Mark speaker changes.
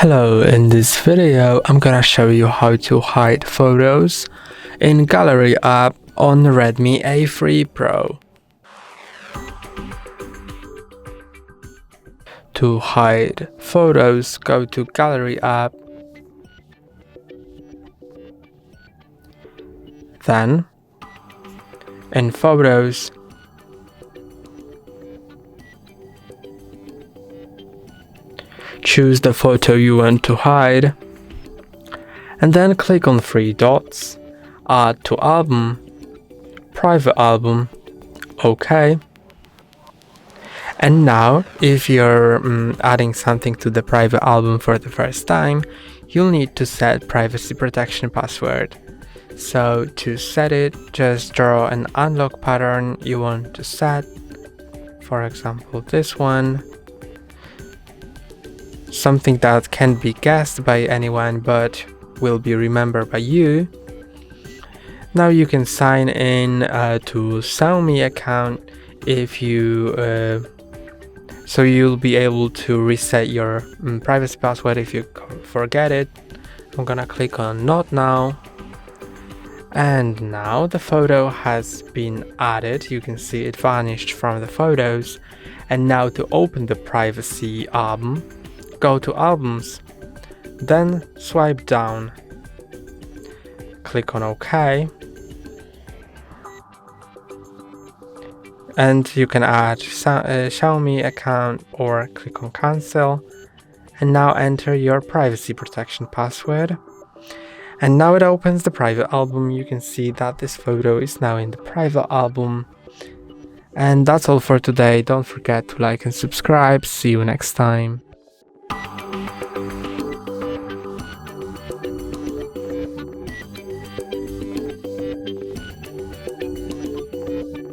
Speaker 1: Hello, in this video I'm gonna show you how to hide photos in Gallery app on Redmi A3 Pro. To hide photos, go to Gallery app, then in Photos, choose the photo you want to hide, and then click on 3 dots, Add to Album, Private Album, OK. And now, if you're adding something to the private album for the first time, you'll need to set privacy protection password. So to set it, just draw an unlock pattern you want to set. For example, this one. Something that can be guessed by anyone but will be remembered by you. Now you can sign in to Xiaomi account if you so you'll be able to reset your privacy password if you forget it. I'm gonna click on Not Now, and now the photo has been added. You can see it vanished from the photos. And now to open the privacy album, go to Albums, then swipe down, click on OK, and you can add Xiaomi account or click on Cancel, and now enter your privacy protection password. And now it opens the private album. You can see that this photo is now in the private album. And that's all for today. Don't forget to like and subscribe. See you next time.